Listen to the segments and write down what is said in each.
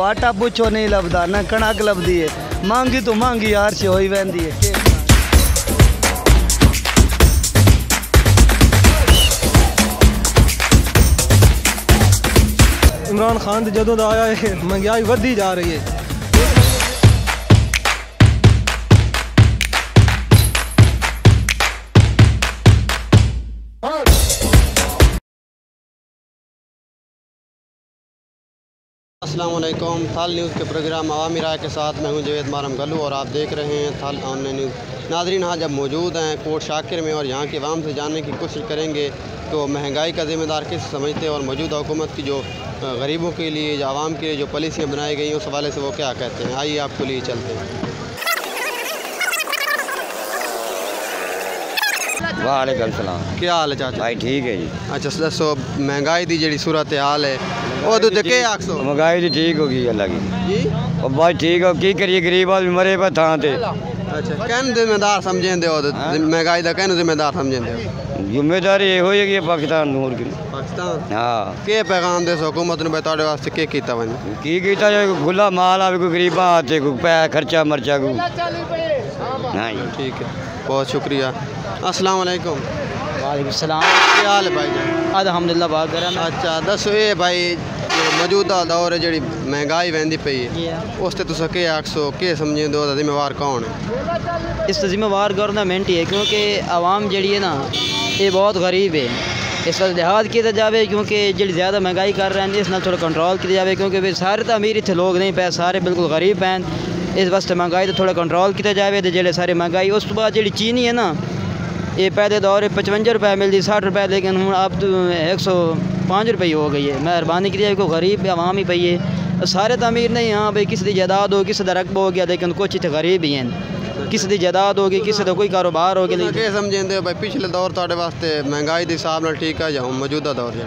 आटा पुछो नहीं लभदा ना कणक लभदी है, महंगी तो महंगी यार से होई वैंदी है। इमरान खान जदों दा आया है महंगाई वधी जा रही है। अस्सलाम वालेकुम। थल न्यूज़ के प्रोग्राम अवामी राय के साथ मैं हूं जवेद मारम गलू और आप देख रहे हैं थल ऑनलाइन न्यूज़। नाजरीन, आज जब मौजूद हैं कोट शाकिर में और यहाँ के अवाम से जानने की कोशिश करेंगे तो महंगाई का ज़िम्मेदार किस समझते हैं और मौजूदा हुकूमत की जो गरीबों के लिए या आवाम के लिए जो पॉलिसियाँ बनाई गई उस हवाले से वो क्या कहते हैं। आइए आपको लिए चलते हैं। वालेकुम सलाम। क्या हाल है चाचा? भाई ठीक है जी। अच्छा दसो, महंगाई की जी सूरत हाल है वो तो के आखो? महंगाई तो ठीक होगी अल्लाह की जी। और भाई ठीक हो की करिए, गरीब आदमी मरे पे थां ते। अच्छा कहन जिम्मेदार समझेंदे हो महंगाई का, कहन जिम्मेदार समझेंदे हो? जिम्मेदारी ये हो है पाकिस्तान नूर की। पाकिस्तान हाँ के पैगाम दे हुकूमत ने तुहाडे वास्ते के कीता वन? की कीता जो खुला माल आवे कोई गरीबां हाथे कोई पैसा खर्चा मर्चा को। हाँ जी ठीक है, बहुत शुक्रिया। अस्सलाम वालेकुम। वालेकुम सलाम। क्या हाल है भाई जान? अल्हम्दुलिल्लाह बात करें। अच्छा दसो ये भाई जो मौजूदा दौर है जी महंगाई वहदी पई है उस ते तुस के आखो के समझेंदे हो जिम्मेवार कौन है? इस जिम्मेवार गवर्नमेंट ही है, क्योंकि आवाम जड़ी है ना ये बहुत गरीब है। इस वक्त लिहाज किया जाए क्योंकि जी ज़्यादा महंगाई कर रहे हैं इस नाल थोड़ा कंट्रोल किया जाए, क्योंकि फिर सारे तो अमीर इतने लोग नहीं पे, सारे बिल्कुल गरीब हैं। इस वास्ते महंगाई तो थोड़ा कंट्रोल किया जाए जो सारी महंगाई। उस बाद जी चीनी है ना ये पहले दौर 55 रुपये मिलती 60 रुपये, लेकिन हूँ अब तो 105 रुपये हो गई है। मेहरबानी की कोई गरीब आवाम ही पई है, सारे तो अमीर नहीं। हाँ भाई किसी की जायदाद हो, किसी का रकबा हो गया, लेकिन कुछ इतने गरीब ही हैं। किसी की जायदाद होगी, किसी का कोई कारोबार हो गया। क्या समझेंदे हो भाई पिछले दौर तुहाडे वास्ते महंगाई के हिसाब नाल ठीक है या मौजूदा दौर जो?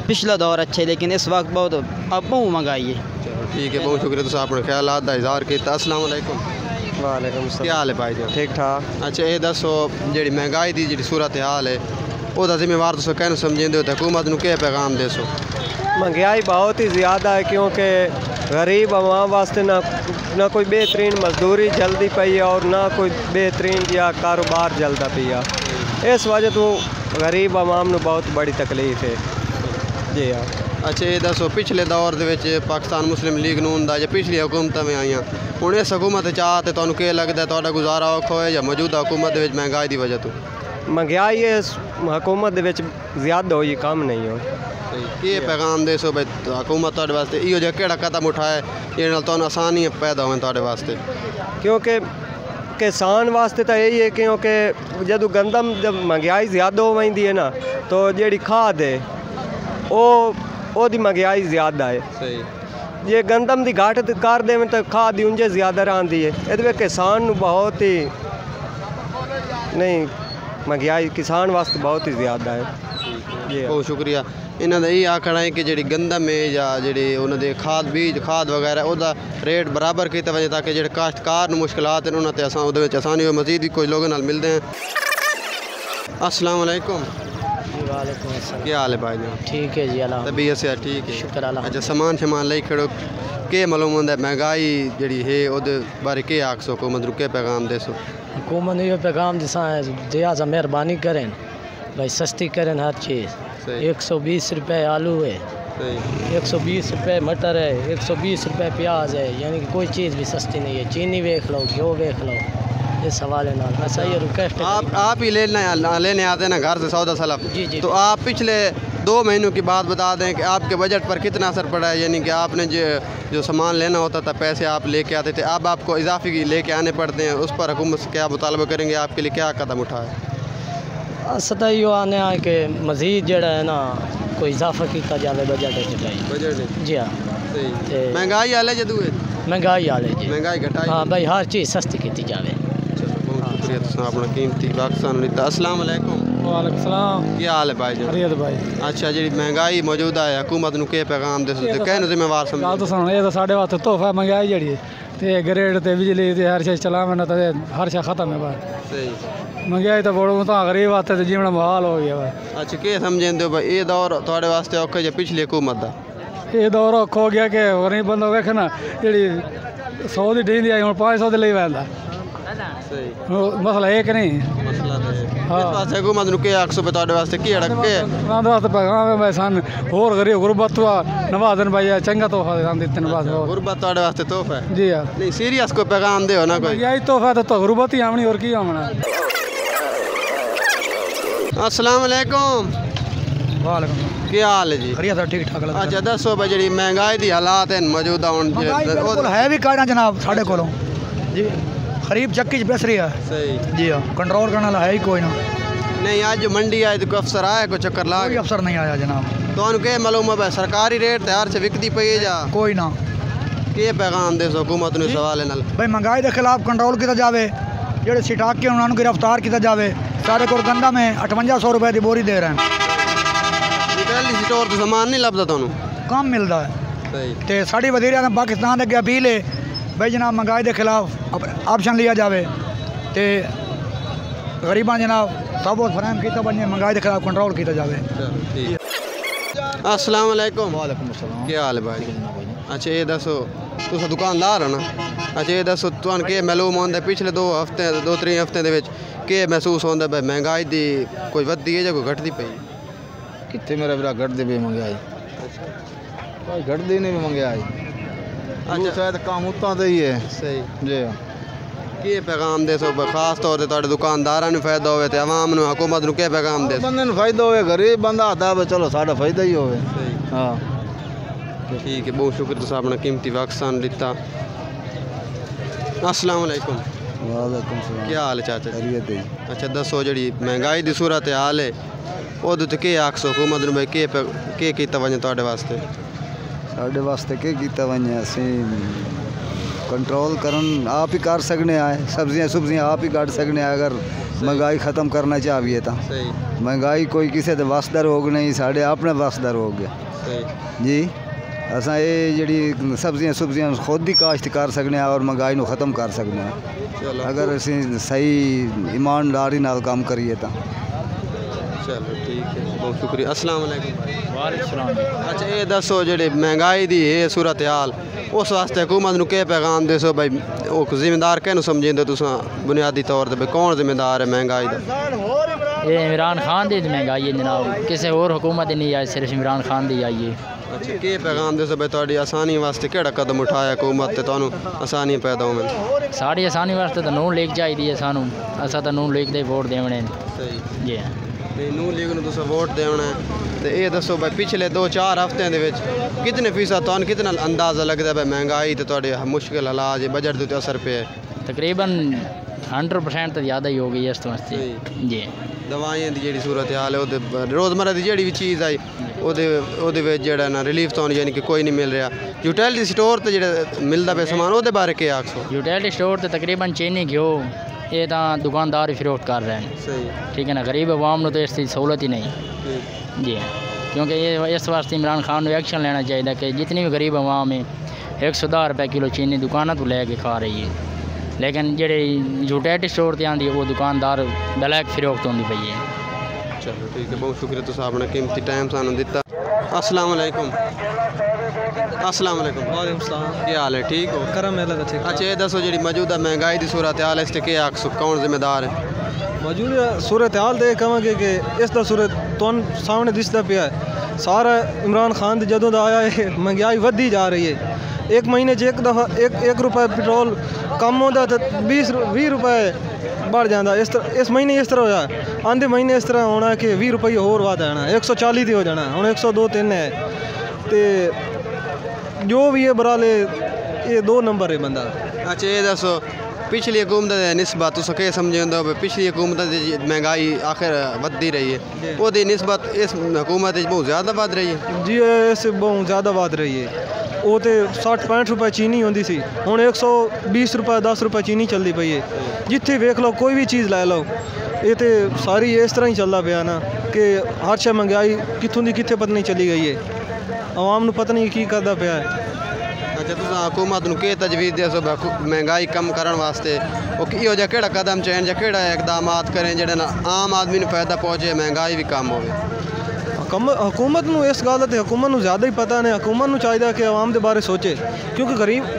पिछला दौर अच्छा है, लेकिन इस वक्त बहुत अब बहुत महंगाई है। ठीक है, बहुत शुक्रिया। तुम अपने ख्यालात का इजहार किया। अस्सलाम वालेकुम। वालेकुम सलाम। क्या हाल है भाई जान? ठीक ठाक। अच्छा ये दसो जी महंगाई की जी सूरत हाल है वह जिम्मेवार तुम कहना समझेंदे हो तो हुकूमत को क्या पैगाम देसो? महंगाई बहुत ही ज़्यादा है, क्योंकि गरीब आवाम वास्ते ना कोई बेहतरीन मजदूरी जल्दी पई है और ना कोई बेहतरीन या कारोबार जल्दा पिया। इस वजह तो गरीब आवाम को बहुत बड़ी तकलीफ है जी। हाँ। अच्छा ये दसो पिछले दौर के पाकिस्तान मुस्लिम लीग नून का या पिछली हुकूमत में आई हूँ इस हुकूमत चाह तो तुहानू क्या लगता है तुहाडा गुजारा औखा है या मौजूदा हुकूमत महंगाई की वजह तो? महंगाई इस हुकूमत ज़्यादा हुई, कम नहीं हो। ये पैगाम देसो भाई हुकूमत तुहाडे वास्ते इहो जिहा केड़ा कदम उठाए जिहदे नाल तुहानू आसानी पैदा होवे तुहाडे वास्ते? क्योंकि किसान वास्ते तो यही है, क्योंकि जब गंदम जब महंगाई ज़्यादा हो वही है ना तो जी खाद है वो महंगाई ज़्यादा है। सही। ये गंदम की घाट कर दे तो खाद उंजे ज़्यादा रही है। ये किसान बहुत ही नहीं महंगाई किसान वास्ते बहुत ही ज़्यादा है जी। बहुत शुक्रिया। इन्हों का यही आखना है कि जी गंदम है या जी उन्होंने खाद बीज खाद वगैरह वह रेट बराबर किया वजह ताकि जो काश्तकार मुश्किलात हैं उन्होंने आसानी हो। मजीद भी कुछ लोगों नाल मिलते हैं। अस्सलाम वालेकुम। वालेकुम अस्सलाम। क्या हाल है भाई जान? ठीक है जी अल्लाह तबीयत से ठीक है? शुक्र अल्लाह। अच्छा सामान शमान ले खड़ो के मालूम होंदा महंगाई जी है उहदे बारे के आखसो हुकूमत को क्या पैगाम देसो? हुकूमत ने पैगाम दिसा है ज़्यादा मेहरबानी करें भाई, सस्ती करें हर चीज़। 120 रुपये आलू है, 120 रुपये मटर है, 120 रुपये प्याज है, यानी कि कोई चीज़ भी सस्ती नहीं है। चीनी देख लो, घ्यो देख लो, इस हवाले ना ऐसा ही रिक्वेस्ट। आप ही लेने आते हैं ना घर से सौदा सलाब? जी जी। तो आप पिछले 2 महीनों की बात बता दें कि आपके बजट पर कितना असर पड़ा है, यानी कि आपने जो सामान लेना होता था पैसे आप लेके आते थे, अब आपको इजाफी लेके आने पड़ते हैं, उस पर हुकूमत से क्या मुतालबा करेंगे? आपके लिए क्या कदम उठाए? सदा यो आने कि मजीद जड़ा है ना कोई इजाफा किया जाए बजट जी। हाँ महंगाई हाल है जदू महंगाई हाल है जी, महंगाई घटाई। हाँ भाई हर चीज़ सस्ती की जाए। बहुत शुक्रिया अपना कीमती वक्त सानू दिता। अस्सलाम वालेकुम। वालेकुम सलाम। क्या हाल है भाई जान? हरियत भाई। अच्छा जी महंगाई मौजूदा है हुकूमत को क्या पैगाम दे सकते कहने जिम्मेवार समझो? तो सुनो ये तो साढ़े वास्ते तोहफा महंगाई जी ते ग्रेड ते बिजली ते हर चीज़ चलावे तो हर शे खत्म है बात। सही। महंगाई तो बड़ो तो गरीब आते तो जीवना मुहाल हो गया। अच्छा क्या समझेंदे हो भाई ये दौर थोड़े वास्ते औखा या पिछली हुकूमत का? ये दौर औखा हो गया कि गरीब बंदा वेखे ना जी 100 की ढींदी आई हूँ 500 ले वैंदा मसला है कि नहीं हुकूमत नु के आखसो पे ਤੁਹਾਡੇ ਵਾਸਤੇ ਕੀ ਅੜਕ ਕੇ वास्ते पैगाम है भाई सन होर गरीब गुरबत हुआ नवाजन भाई चंगा तोहफा देते बस गुरबत ਤੁਹਾਡੇ ਵਾਸਤੇ ਤੋਹਫਾ है जी हाँ नहीं सीरियस को पैगाम दे हो ना कोई यही तोहफा तो गुरबत ही आमनी और की आमना अस्सलाम वालेकुम वालेकुम ਕੀ ਹਾਲ ਹੈ ਜੀ खरिया सर ठीक ठाक लगता अच्छा दसो भाई जी महंगाई दी हालात हैं मौजूदा हुन है भी कायदा जनाब साढ़े को जी खरीब चक्की च बेस रही है सही जी हाँ कंट्रोल करने वाला है ही कोई ना नहीं आज जो मंडी आए तो कोई अफसर आया कोई चक्कर ला कोई अफसर नहीं आया जनाब तो के मालूम है सरकारी रेट तैयार से विकती पई है जा कोई ना के पैगाम दे हुकूमत नु सवाल नाल भाई महंगाई के खिलाफ कंट्रोल किया जाए जेडे सिटाक के उन्होंने गिरफ्तार किया जाए सारे को गंदा में 5800 रुपए की बोरी दे रहे हैं रिटेल स्टोर तो सामान नहीं लभदा तुहानू कम मिलता है सही तो साड़ी वजीर आज़म पाकिस्तान अगे अपील है भाई जनाब महंगाई के खिलाफ ऑप्शन लिया जाए तो गरीबा जनाब सबूत फराहम किया बने महंगाई के खिलाफ कंट्रोल किया जाए अस्सलाम वालेकुम वालेकुम अस्सलाम क्या हाल है भाई अच्छा ये दसो तुस दुकानदार हो ना अच्छा ये दसो तुहानू के मालूम होंदा पिछले 2 3 हफ्ते दे विच के महसूस होंदा भाई महंगाई दी कोई वधदी है या कोई घटदी पई कितने मेरा बिरा घटदी भी महंगाई कोई घटदी नहीं भी महंगाई अच्छा शायद काम उतना तो ही है सही जी की पैगाम दे सो खास तौर ते तुहाडे दुकानदारां नूं फायदा होवे ते आवाम नूं हुकूमत नूं के पैगाम दे बंदे नूं फायदा होवे गरीब बंदा आता है चलो साडा फायदा ही होवे सही हाँ ठीक है बहुत शुक्र तुसां अपना कीमती वक्त सान दिता अस्सलाम वालेकुम वालेकुम सलाम क्या हाल है चाचा खैरियत है अच्छा दसो जी महंगाई की सूरत हाल है ओदे ते के आखसो हुकूमत नूं के कीता वञे तुहाडे वास्ते साढ़े वास्ते के कीता वञे असीं कंट्रोल करन आप ही कर सकने आए सब्जियां आप ही काट सकने आए अगर महंगाई ख़त्म करना चाहिए तो सही महंगाई कोई किसी दे वास दा रोग नहीं साढ़े अपने वास दा रोग है सही जी असां ये जी सब्जियां खुद ही काश्त कर सकने और महंगाई नूं ख़त्म कर सकने चलो अगर असीं सही ईमानदारी नाल काम करिए तो चलो ठीक है बहुत शुक्रिया अस्सलाम वालेकुम वालेकुम सलाम अच्छा ये दसो जी महंगाई दी है सूरत हाल उस वास्ते हुकूमत नूं के पैगाम देसो भाई वो जिम्मेदार कहनूं समझेंदे तुसां बुनियादी तौर ते भाई कौन जिम्मेदार है महंगाई दा ये इमरान खान दी महंगाई है जनाब किसी और हुकूमत नहीं आई सिर्फ इमरान खान दी आई है अच्छा के पैगाम देसो भाई तुहाडी आसानी वास्ते केड़ा कदम उठाया हुकूमत ते तुहानूं आसानी पैदा होवन साड़ी आसानी वास्ते तो नून लीग चाहिए सानू असा तो नून लीग दे वोट देवने सही जी नहीं नून लीग नूं तुसां वोट देना है तो ये दसो भाई पिछले 2-4 हफ्ते दे विच कितने फीसद तुहानूं कितना अंदाज़ा लगदा भाई महंगाई ते तुहाडे मुश्किल हालात बजट दे असर पे तकरीबन 100% तो ज़्यादा ही हो गई इस वास्ते जी दवाइयां दी जेह्ड़ी सूरत हाल है ओह्दे रोज़मर्रा दी जेह्ड़ी भी चीज़ आई ओह्दे विच जेह्ड़ा ना रिलीफ तुहानूं यानी कि कोई नहीं मिल रहा यूटिलिटी स्टोर ते जेह्ड़ा मिलदा पे समान ओह्दे बारे केह् आखसो यूटिलिटी स्टोर ते तकरीबन चीनी घ्यो ये तो दुकानदार ही फरोख्त कर रहे हैं सही ठीक है ना गरीब अवाम को तो इसकी सहूलत ही नहीं जी क्योंकि ये इस वास्ते इमरान खान को एक्शन लेना चाहिए कि जितनी भी गरीब अवाम है 110 रुपये किलो चीनी दुकानों तो लैके खा रही है लेकिन जेह्ड़े यूटिलिटी स्टोर ते आंदी वो दुकानदार ब्लैक फरोख्त होंदी पई है चलो ठीक है बहुत शुक्रिया तुसां अपना कीमती टाइम सानूं दिता अस्सलाम वालेकुम अस्सलाम वालेकुम वालेकुम सलाम क्या हाल है ठीक हो करम है लगा ठीक अच्छा ये दसो जी मौजूदा महंगाई की सूरत हाल है इस ते क्या आखसो कौन जिम्मेदार है मौजूदा सूरत हाल दे कहांगे कि इस दा सूरत तुहान सामने दिसदा पिया है सारा इमरान खान जदों दा आया है महंगाई वधी जा रही है एक महीने च एक दफ़ा एक रुपये पेट्रोल कम होता तो 20 रुपये बढ़ जाता इस महीने इस तरह होया आंदे महीने इस तरह होना कि 20 रुपये होर वध आना 140 ही हो जाना हुण 102-3 है तो जो भी है बराले ये 2 नंबर है बंदा अच्छा ये दसो पिछली हुकूमत के निस्बत तुस केह् समझे हो पिछली हुकूमत की महंगाई आखिर वधदी रही है ओहदी निस्बत इस हुकूमत बहुत ज़्यादा वध रही है जी इस बहुत ज़्यादा वध रही है वो तो 60-65 रुपये चीनी होंदी सी हुण 120 रुपये 10 रुपये चीनी चलती पई है जिथे वेख लो कोई भी चीज़ लै लो ये तो सारी इस तरह ही चलता पाया ना कि हर शे महंगाई कित्थों दी कित्थे पता नहीं चली गई है आवाम नूं पता नहीं की करदा पिया है अच्छा तुसां हुकूमत नूं के तजवीज़ दे महंगाई कम करन वास्ते वो इहो जिहा केड़ा कदम चैन जां केड़ा इकदामात करें जेह्ड़े ना आम आदमी नूं फायदा पहुँचे महंगाई भी कम होवे हुकूमत नूं इस गल दा हुकूमत नूं ज़्यादा ही पता ने। हुकूमत नूं चाहिए कि आवाम दे बारे सोचे, क्योंकि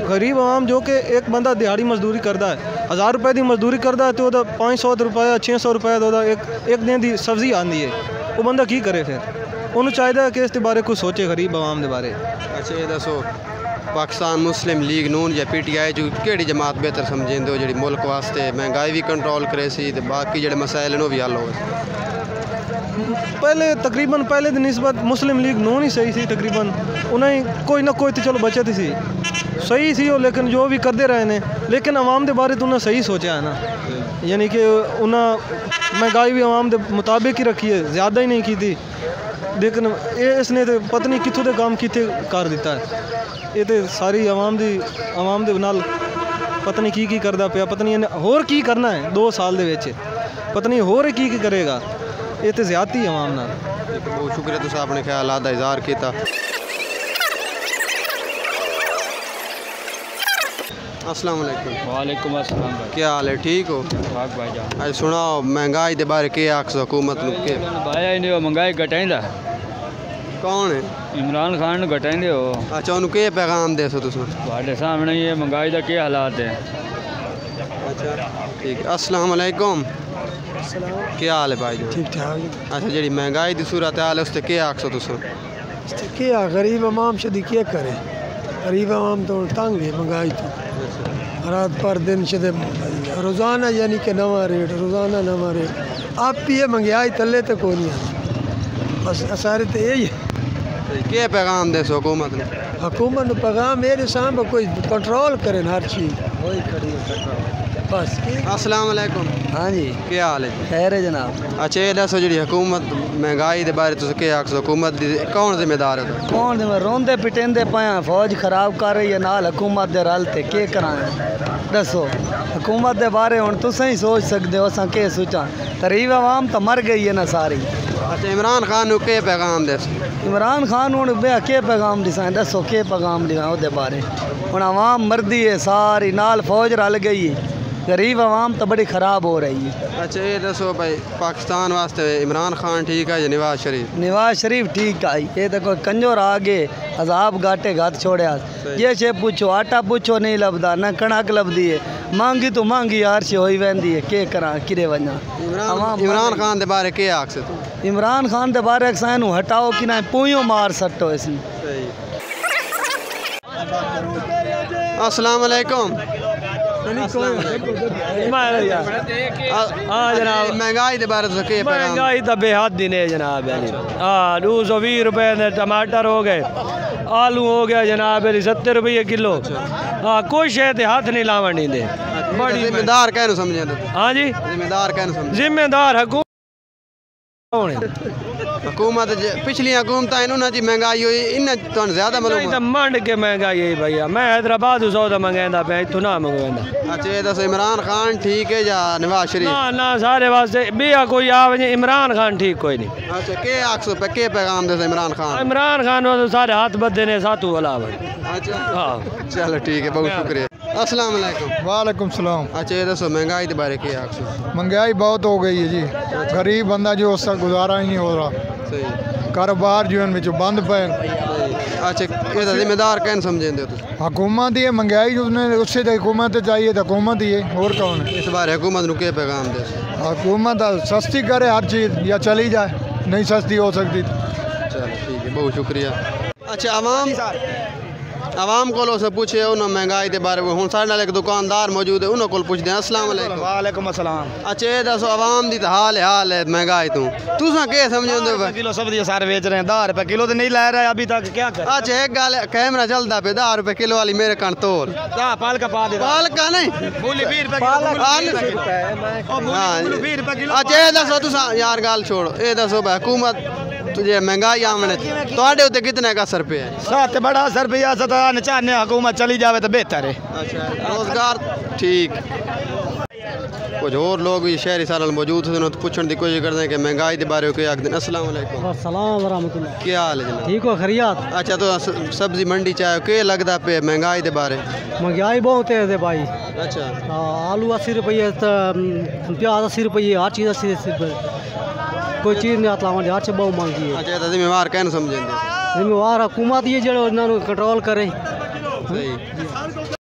गरीब आवाम जो कि एक बंदा दिहाड़ी मजदूरी करता है, 1000 रुपए की मजदूरी करता है तो 500 रुपया 600 रुपया तो एक दिन की सब्जी आती है, वो बंदा की करे फिर? उन्होंने चाहिए कि इस बारे कुछ सोचे गरीब आवाम के बारे। अच्छा ये दसो पाकिस्तान मुस्लिम लीग नून या PTI जो केड़ी जमात बेहतर समझेंदे हो जी मुल्क वास्ते महंगाई भी कंट्रोल करे सी ते बाकी जेडे मसाइल ने भी हल हो? पहले तकरीबन पहले की निस्बत मुस्लिम लीग नून ही सही सी, तकरीबन उन्हें कोई ना कोई तो चलो बचत सी सही सी हो, लेकिन जो भी करते रहे ने, लेकिन आवाम के बारे तो उन्हें सही सोचा है ना, यानी कि उन्हें महंगाई भी आवाम के मुताबिक ही रखी है, ज़्यादा ही नहीं की थी, लेकिन इसने तो पता नहीं कितों के काम कितने कर दिता है। ये तो सारी आवाम दे नाल पता नहीं की करता पिया, पता नहीं होर की करना है 2 साल दे विच, पता नहीं होर की करेगा, ये तो ज़्यादती है आवाम नाल। बहुत शुक्रिया तुसीं अपने ख्यालात दा इज़हार किया। अस्सलाम वालेकुम। वालेकुम अस्सलाम भाई, क्या हाल है? ठीक हो भाई जान? आज सुनाओ महंगाई के बारे के आख हुकूमत नूं के भाई नहीं हो महंगाई घटाइंदा कौन है? इमरान खान घटाइंदे हो। अच्छा उन्होंने के पैगाम दे सो तुसीं? ਤੁਹਾਡੇ सामने ये महंगाई का क्या हालात है। अच्छा ठीक। अस्सलाम वालेकुम। क्या हाल है भाई? ठीक ठाक। अच्छा जी महंगाई की सूरत हाल है उससे क्या आख सो तुसीं? क्या गरीब आवाम शदी क्या करे, गरीब आवाम तो तंग है महंगाई तो, रात पर दिन शदे रोज़ाना यानी कि नवा रेट, रोज़ाना नवा रेट। आप भी ये महंगाई तले तो को नहीं है, बस सारे तो यही है। क्या पैगाम दे सो हुकूमत ने? हुकूमत ने पैगाम मेरे सामने कोई कंट्रोल करे हर चीज़, वही खड़ी है बस। अस्सलाम वालेकुम। हाँ जी क्या हाल है? खैर है जनाब। अच्छा ये दसो जी हुकूमत महंगाई के बारे तुम क्या आख सो, हुकूमत दी कौन जिम्मेदार है? कौन जिम्मेदार? रोंदे पिटेंदे पाया फौज खराब कर रही है नाल हुकूमत दे रल ते के कराएं दसो। हुकूमत दे बारे हुण तुसीं ही सोच सकते हो, असां के सोचां? गरीब आवाम तो मर गई है ना सारी। अच्छा इमरान खान को के पैगाम दे? इमरान खान हुण बेहा के पैगाम दिसां दसो, के पैगाम दिसां ओहदे बारे? हुण आवाम मरदी है सारी, नाल फौज रल गई है, गरीब आवाम तो बड़ी ख़राब हो रही है। अच्छा ये दसो भाई पाकिस्तान वास्ते इमरान खान ठीक है या नवाज शरीफ? नवाज शरीफ ठीक है, ये तो कोई कंजोर आगे अजाब घाटे घात छोड़िया। ये शे पूछो आटा पूछो नहीं लभदा, न कणक लभदी है, महंगी तो महंगी हर शे होई वेंदी है, के करा किरे वना। इमरान खान के बारे के आख से? इमरान खान के बारे सानू हटाओ कि ना पुइयों मार सटो इसमें। अस्सलाम वालेकुम। हाँ जनाब महंगाई के बारे में महंगाई तो बेहद ही है जनाब। हाँ 220 रुपये टमाटर हो गए, आलू हो गया जनाब 70 रुपये किलो। हाँ कोई शहर हाथ नहीं लावन नहीं दे। बड़ी जिम्मेदार कहनो समझे? हाँ जी जिम्मेदार कहनो समझे? जिम्मेदार हुकूमत पिछली हुकूमत इन्होंने जी महंगाई हुई इन्हें तो ज़्यादा मालूम है मंड के महंगाई है भैया। मैं हैदराबाद सौदा मंगादा पे इतों ना मंगवादा। अच्छा ये दसो इमरान खान ठीक है या नवाज शरीफ? ना ना सारे वास्ते बिया कोई आ वजे, इमरान खान ठीक कोई नहीं। अच्छा के आखसो पे के पैगाम दे इमरान खान? इमरान खान तो सारे हाथ बदे ने सातू अलावा। अच्छा हाँ चलो ठीक है, बहुत शुक्रिया। अस्सलाम वालेकुम। वालेकुम सलाम। अच्छा ये दसो महंगाई के बारे के आखसो? महंगाई बहुत हो गई है जी, गरीब बंदा जो उसका गुजारा ही नहीं हो रहा, कारोबार जो बंद पे। अच्छा ये जिम्मेदार कहन समझे? हुकूमत ही है, महंगाई उससे तो हुकूमत चाहिए तो हुकूमत ही है, और कौन है? इस बार हुकूमत को क्या पैगाम दे? हुकूमत सस्ती करे हर चीज़ या चली जाए, नहीं सस्ती हो सकती। चलो ठीक है, बहुत शुक्रिया। अच्छा आवाम को पूछे उन्होंने महंगाई के बारे में, हूँ साढ़े नाल एक दुकानदार मौजूद है, उन्होंने को पूछते हैं। अस्सलाम वालेकुम। वालेकुम अस्सलाम। अच्छा ये दसो आवाम दी तो हाल है महंगाई तो तुसा के समझो? किलो सब्जी सारे बेच रहे हैं, 10 रुपये किलो तो नहीं ला रहा है अभी तक, क्या करें? अच्छा एक गल कैमरा चलता पे 10 रुपये किलो वाली मेरे कण तोल पालका पा दे, पालका नहीं मूली 20 रुपये। अच्छा ये दसो तुसा यार गल छोड़ो, ये दसो भाई हुकूमत तुझे महंगाई आमने थोड़े उत्ते कितने का असर पे है? साथ बड़ा असर पे चाहने हुकूमत चली जाए तो बेहतर है। अच्छा रोजगार ठीक। कुछ और लोग भी शहरी साल मौजूद थे, पूछने की कोशिश करते हैं कि महंगाई के बारे में क्या आखते हैं। अस्सलाम वालेकुम। अस्सलाम वरहमतुल्लाह। क्या हाल है? ठीक हो खैरियत? अच्छा तो सब्जी मंडी चाहे क्या लगता पे महंगाई के बारे? महंगाई बहुत है भाई। अच्छा आलू 80 रुपये, प्याज 80 रुपये, हर चीज़ 80 रुपये। कोई चीज़ नहीं आता हर से बहुत महंगी है। अच्छा तो जिम्मेवार कहन समझेंगे जिम्मेवार हुकूमत ये जो कंट्रोल करे। सही